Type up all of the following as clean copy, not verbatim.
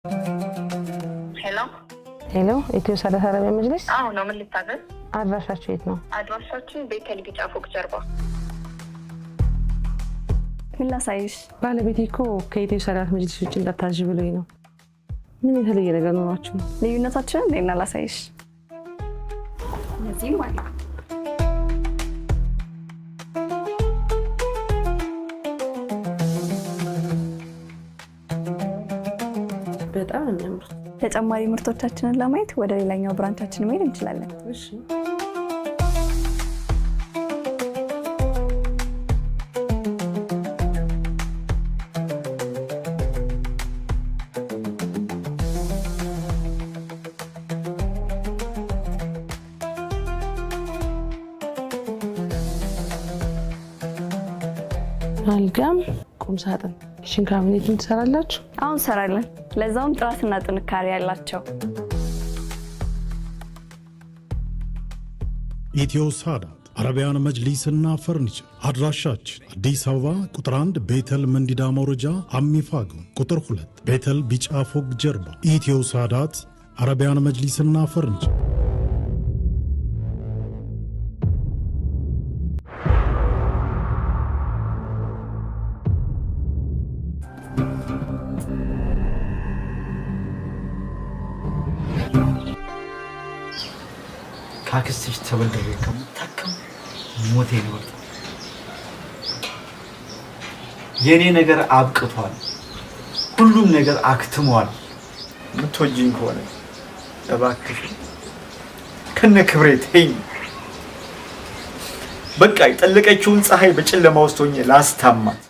Hello. Hello, ኢትዮ ሳዳት አረቢያ መጅሊስ? አዎ ነው። ምን ልታዘዝ? አድራሻችሁ የት ነው? አድራሻችን ቤተል ቢጫ ፎቅ ጀርባ። ምን ላሳይሽ? ባለቤቴ እኮ ከኢትዮ ሳዳት መጅሊስ ውጭ እንዳታዥ ብሎኝ ነው። ምን የተለየ ነገር ኖሯችሁ? ልዩነታችንን እንዴት ነው ላሳይሽ? እዚህ ማለት በጣም የሚያምር። ተጨማሪ ምርቶቻችንን ለማየት ወደ ሌላኛው ብራንቻችን መሄድ እንችላለን። እሺ። አልጋም ቁም ሳጥን ሽን ካቢኔት ትሰራላችሁ? አሁን እንሰራለን። ለዛውም ጥራትና ጥንካሬ ያላቸው። ኢትዮ ሳዳት አረቢያን መጅሊስና ፈርኒቸር አድራሻችን አዲስ አበባ ቁጥር 1 ቤተል መንዲዳ መውረጃ አሚፋጎ፣ ቁጥር 2 ቤተል ቢጫ ፎቅ ጀርባ። ኢትዮ ሳዳት አረቢያን መጅሊስና ፈርኒቸር። ካክስትሽ ተበልደው ከመታከም ሞቴ ነው። የኔ ነገር አብቅቷል። ሁሉም ነገር አክትሟል። ምትወጂኝ ከሆነ እባክሽ ከነ ክብሬ ተይኝ። በቃ የጠለቀችውን ፀሐይ በጨለማ ውስጥ ሆኜ ላስታማት።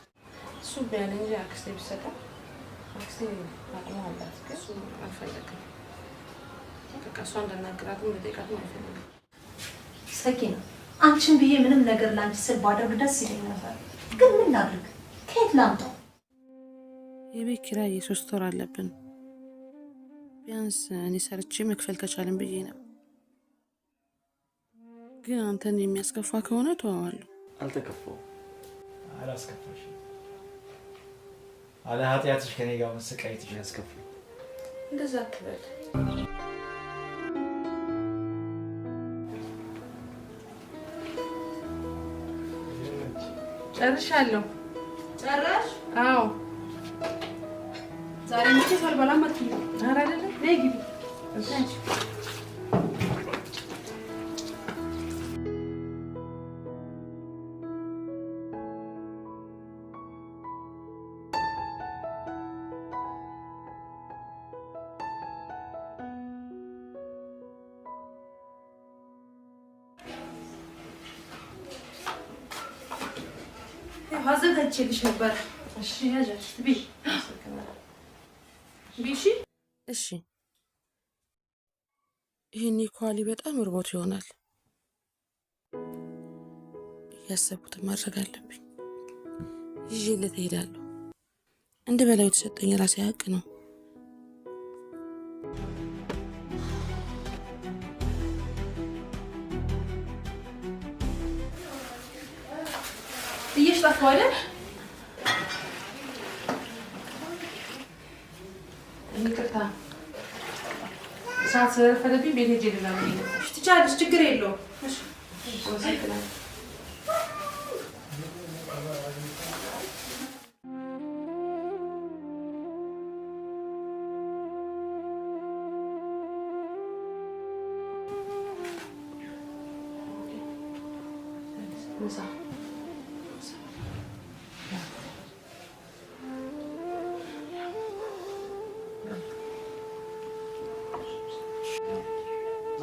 እሱ ቢያለኝ አክስቴ ቢሰጣ አክስቴ አጥማላት ከሱ አልፈለግም። በቃ እሷ እንደናገራትም እንደጠይቃትም አይፈልግም። ሰኪና አንቺን ብዬ ምንም ነገር ላንቺ ስል ባደርግ ደስ ይለኝ ነበር፣ ግን ምን ላድርግ? ከየት ላምጣው? የቤት ኪራይ የ3 ወር አለብን። ቢያንስ እኔ ሰርቼ መክፈል ከቻልን ብዬ ነው። ግን አንተን የሚያስከፋ ከሆነ ተዋዋለሁ። አልተከፋውም። አላስከፋሽ። አለ ኃጢአትሽ ከኔ ጋር መሰቃየትሽ ያስከፋል። እንደዛ አትበል። ጨርሻለሁ። ጨረሽ? አዎ። ዛሬ ምንጭ ሳልበላ መጥተኝ። ኧረ አይደለም። ነይ ግቢ። እሺ። አዘጋጅቼልሽ ነበር። እሺ ያዣት ቢ ቢሺ። እሺ። ይሄኔ ኳሊ በጣም እርቦት ይሆናል። ያሰብኩትን ማድረግ አለብኝ። ይዤለት እሄዳለሁ። እንደ በላው የተሰጠኝ ራሴ ሀቅ ነው። ጥዬሽ ጠፋሁ አይደል? ይቅርታ ሰዓት ስለረፈደብኝ ቤት ሄጄ ልላል። ትቻለሽ፣ ችግር የለውም። እሺ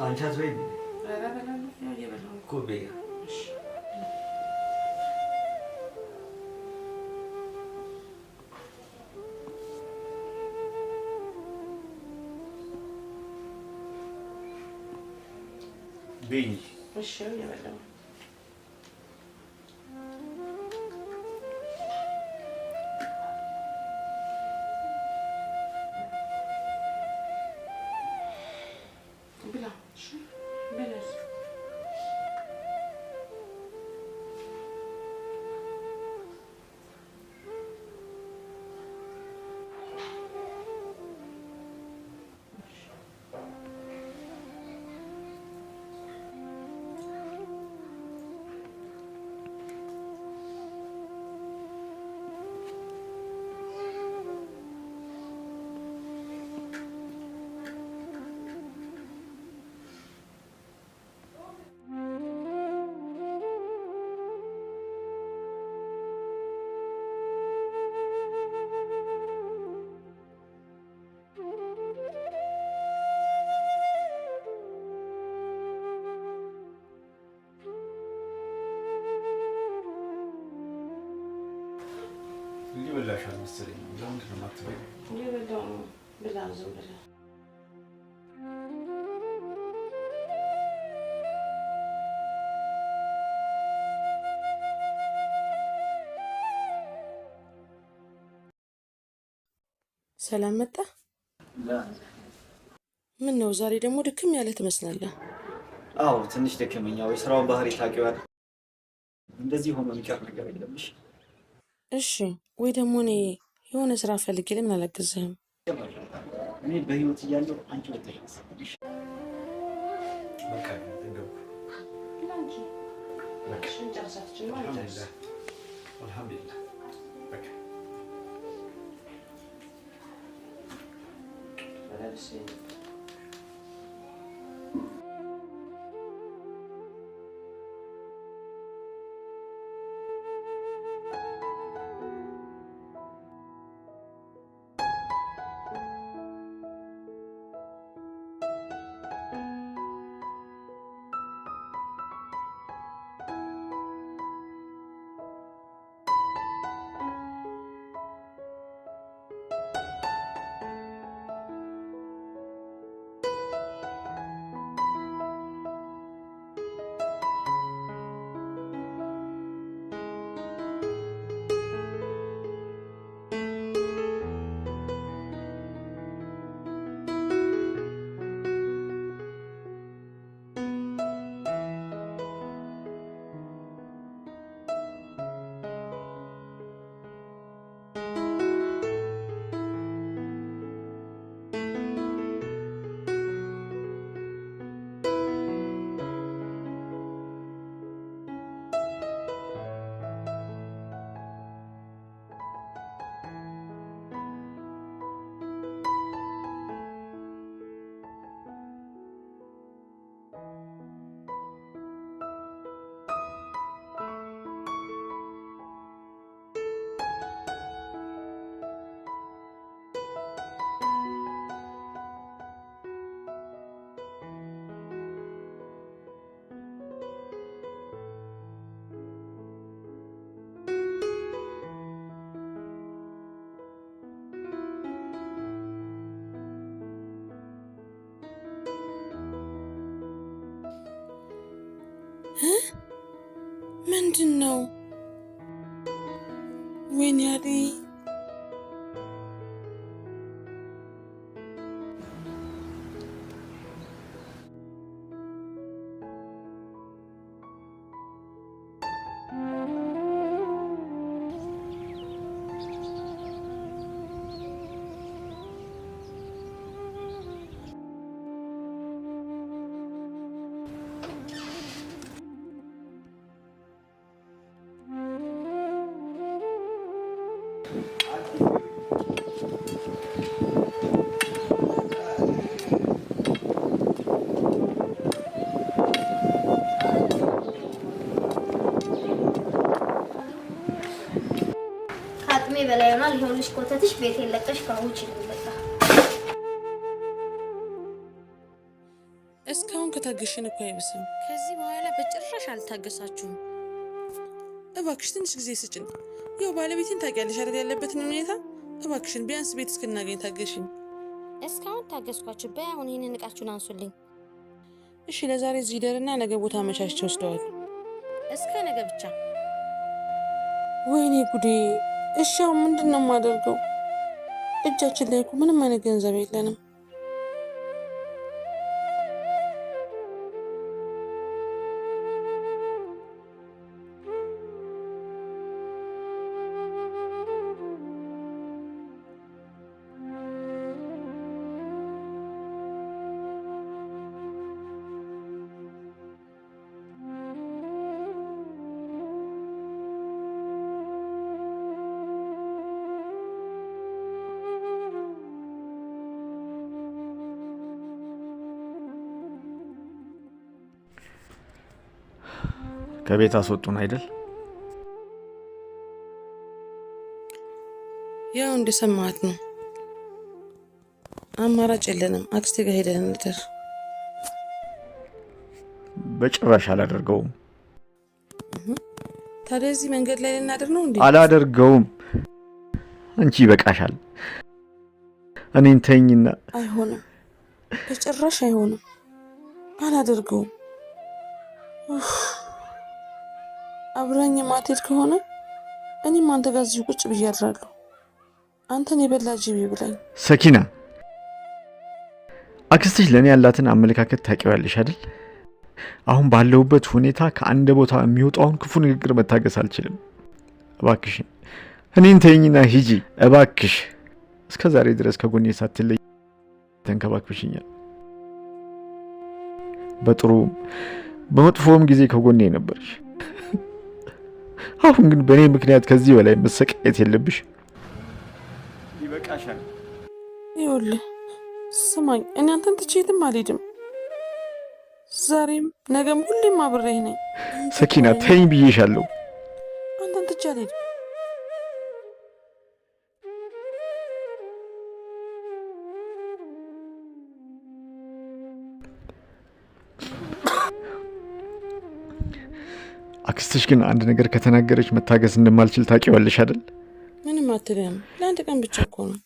አንቺ አትበይኝ እኮ በይ። በይ። እሺ እየበላሁ ብላ። እሺ በለስ መሰለኝ ነው። ለምንድን ነው የማትበይው? እየበላሁ ነው። ብላ ዝም ብለህ ሰላም መጣ። ምን ነው ዛሬ ደግሞ ድክም ያለ ትመስላለህ? አዎ ትንሽ ደከመኛው የስራውን ባህሪ ታውቂዋለሽ። እንደዚህ ሆኖ የሚቀር ነገር የለምሽ። እሺ ወይ ደግሞ እኔ የሆነ ስራ ፈልጌ ለምን አላግዝህም? እኔ በህይወት እያለሁ አንቺ ወጥተሽ በቃ እንደው ላንቺ በቃ እንጨርሳችን ማለት ነው። አልሐምዱሊላህ በቃ በላልሽ ምንድን ነው? ወይኔ ያዲ በላይ ሆኗል። ይኸውልሽ ኮተትሽ ቤት የለቀሽ ከውጭ ነው በቃ። እስካሁን ከታገሽን እኮ አይብስም። ከዚህ በኋላ በጭራሽ አልታገሳችሁም። እባክሽ ትንሽ ጊዜ ስጭን። ያው ባለቤቴን ታውቂያለሽ አይደል ያለበትን ሁኔታ። እባክሽን ቢያንስ ቤት እስክናገኝ ታገሽኝ። እስካሁን ታገስኳችሁ። በአሁን ይሄንን እቃችሁን አንሱልኝ። እሺ ለዛሬ እዚህ ደርና ነገ ቦታ አመቻችቼ ወስደዋል። እስከ ነገ ብቻ። ወይኔ ጉዴ! እሺ አሁን ምንድን ነው የማደርገው? እጃችን ላይ እኮ ምንም አይነት ገንዘብ የለንም። ከቤት አስወጡን አይደል? ያው እንደሰማት ነው። አማራጭ የለንም። አክስቴ ጋር ሄደን እንደር። በጭራሽ አላደርገውም። ታዲያ እዚህ መንገድ ላይ ልናደር ነው እንዴ? አላደርገውም። አንቺ ይበቃሻል። እኔን ተይኝና። አይሆንም፣ በጭራሽ አይሆንም። አላደርገውም። አብረኝ ማትሄድ ከሆነ እኔም አንተ ጋር እዚሁ ቁጭ ብዬ አድራለሁ። አንተን የበላ ጅብ ይብላኝ። ሰኪና፣ አክስትሽ ለእኔ ያላትን አመለካከት ታውቂዋለሽ አይደል? አሁን ባለሁበት ሁኔታ ከአንድ ቦታ የሚወጣውን ክፉ ንግግር መታገስ አልችልም። እባክሽን እኔን ተይኝና ሂጂ እባክሽ። እስከ ዛሬ ድረስ ከጎኔ ሳትለይ ተንከባክብሽኛል። በጥሩም በመጥፎም ጊዜ ከጎኔ ነበርሽ። አሁን ግን በእኔ ምክንያት ከዚህ በላይ መሰቃየት የለብሽ። ይበቃሻል። ይኸውልህ ስማኝ፣ እኔ አንተን ትቼ የትም አልሄድም። ዛሬም ነገም ሁሌም አብሬህ ነኝ። ሰኪና ተይኝ ብዬሻለሁ። አንተን ትቼ አልሄድም። አክስትሽ ግን አንድ ነገር ከተናገረች መታገስ እንደማልችል ታውቂዋለሽ አይደል? ምንም አትልም። ለአንድ ቀን ብቻ እኮ ነው።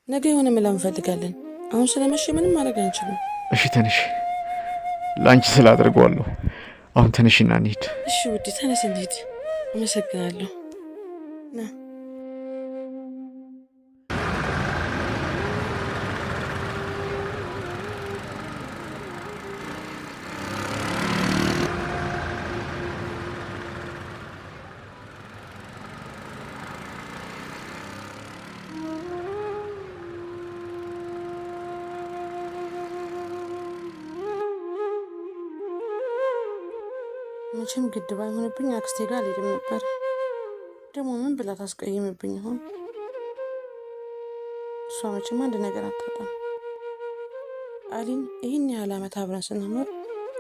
ነገ የሆነ መላ እንፈልጋለን። አሁን ስለመሸ ምንም ማድረግ አንችልም። እሺ ተነሽ፣ ለአንቺ ስላደርገዋለሁ። አሁን ተነሽና እንሂድ። እሺ ውዴ፣ ተነስ እንሂድ። አመሰግናለሁ። ና መቼም ግድ ባይሆንብኝ አክስቴ ጋር አልሄድም ነበር። ደግሞ ምን ብላ ታስቀይምብኝ ይሆን? እሷ መቼም አንድ ነገር አታጣም። አሊን ይህን ያህል ዓመት አብረን ስንኖር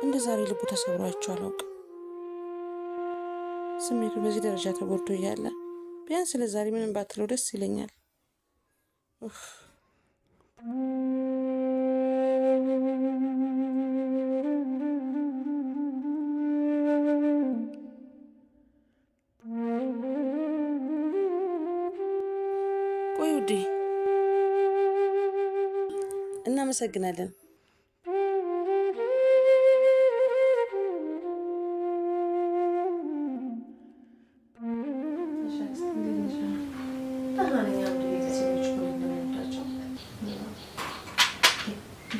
እንደ ዛሬ ልቡ ተሰብሮ አይቼው አላውቅም። ስሜቱ በዚህ ደረጃ ተጎድቶ እያለ ቢያንስ ለዛሬ ምንም ባትለው ደስ ይለኛል። ቆይ ውዴ፣ እናመሰግናለን።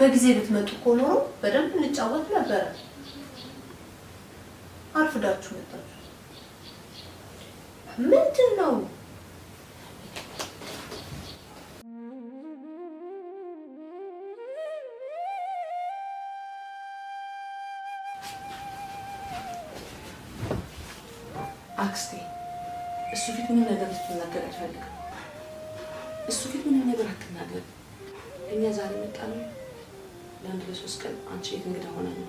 በጊዜ ብትመጡ እኮ ኖሮ በደንብ እንጫወት ነበረ። አርፍዳችሁ መጣችሁ። ምንድን ነው? አክስቴ እሱ ፊት ምንም ነገር ልትናገር አልፈልግም። እሱ ፊት ምንም ነገር አትናገር። እኛ ዛሬ መጣን ለአንድ ለሶስት ቀን አንቺ ቤት እንግዳ ሆነ ነው።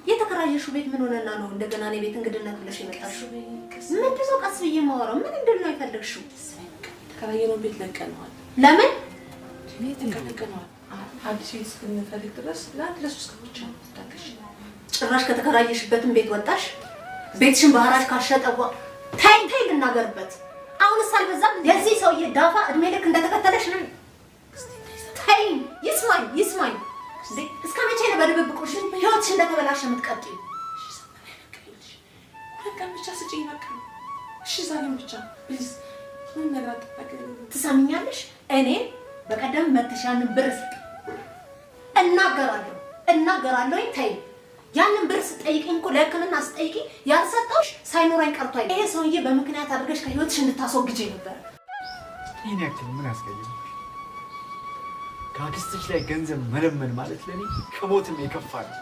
የተከራየሽው ቤት ምን ሆነና ነው እንደገና እኔ ቤት እንግድነት ብለሽ የመጣሽው? ምንድን ነው ቀስ ብዬ የማወራው? ምን እንደሆነ አይፈልግሽው? የተከራየነው ቤት ለቀነዋል። ለምን ለቀነዋል? አዲስ ቤት እስክንፈልግ ድረስ ለአንድ ለሶስት ቀን ብቻ ታገሽ። ጭራሽ ከተከራየሽበትን ቤት ወጣሽ? ቤትሽን በሐራጅ ካሸጠዋ ታይ ልናገርበት። አሁንስ አልበዛም? የዚህ ሰውዬ ዳፋ እድሜ ልክ እንደተከተለሽ ነው። ታይ ይስማኝ። እስከ መቼ ነው በድብብቆሽ ህይወትሽ እንደተበላሸ የምትቀጥይው? ሁለት ቀን ብቻ ስጪኝ በቃ። እሺ ዛሬም ብቻ ፕሊዝ። ምን ነገር አትጠቀቂ። ትሰሚኛለሽ? እኔ በቀደም መተሽ ያንን ብር እናገራለሁ። ታይ ያንን ብር ስጠይቂኝ እኮ ለሕክምና ስጠይቂኝ ያልሰጠሁሽ ሳይኖረኝ ቀርቶ አይደል? ይሄ ሰውዬ በምክንያት አድርገሽ ከህይወትሽ እንድታስወግጂ ነበር። ይሄን ያክል ምን አስቀየመሽ? ከአክስትሽ ላይ ገንዘብ መለመን ማለት ለኔ ከሞትም የከፋ ነው።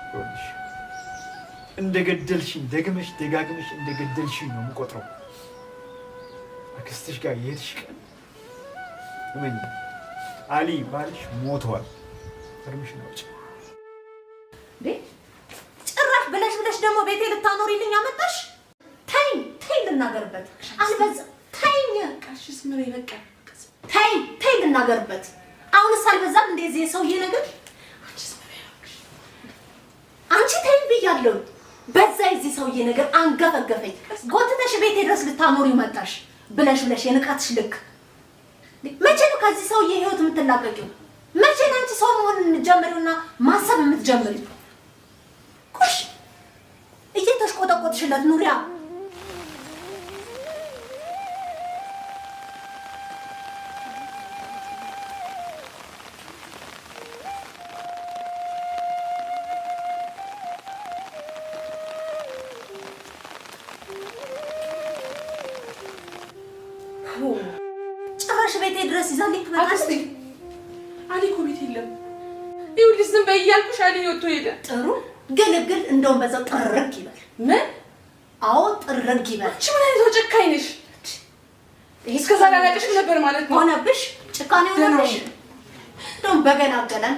ይኸውልሽ እንደገደልሽኝ ደግመሽ ደጋግመሽ እንደገደልሽኝ ነው የምቆጥረው። አክስትሽ ጋር የሄድሽ ቀን እመኝ አሊ ባልሽ ሞቷል። እርምሽን አውጪ። ጭራሽ ብለሽ ደግሞ ቤቴ ልታኖሪልኝ አመጣሽ? ተይ ልናገርበት። አልበዛም? ተይኝ። ቃሽስ ምን ይበቃ? ተይ ልናገርበት። አሁንስ አልበዛም? እንደዚህ የሰውዬ ነገር አንቺ ተይ ብያለሁ። በዛ የዚህ ሰውዬ ነገር አንገፈገፈኝ። ጎትተሽ ቤቴ ድረስ ልታኖሪ መጣሽ። ብለሽ የንቃትሽ ልክ መቼ ነው ከዚህ ሰውዬ ህይወት የምትላቀቂው? መቼ ነው አንቺ ሰው መሆን የምትጀምሪውና ማሰብ የምትጀምሪው? ኩሽ እየተሽቆጠቆጥሽለት ኑሪያ ጭራሽ ቤቴ ድረስ ይዛልኝ ትመጣለች። አሊ እኮ ቤት የለም። ይኸውልሽ ዝም በይ እያልኩሽ አሊ ወጥቶ ሄደ። ጥሩ ግልግል እንደውም በዛው ጥርግ ይበል። ምን? አዎ ጥርግ ይበል። አንቺ ምን አይነት ጨካኝ ነሽ? እስከ ዛሬ አላውቅሽም ነበር ማለት ነው። ሆነብሽ፣ ጭካኔ ሆነብሽ። እንደውም በገላገለን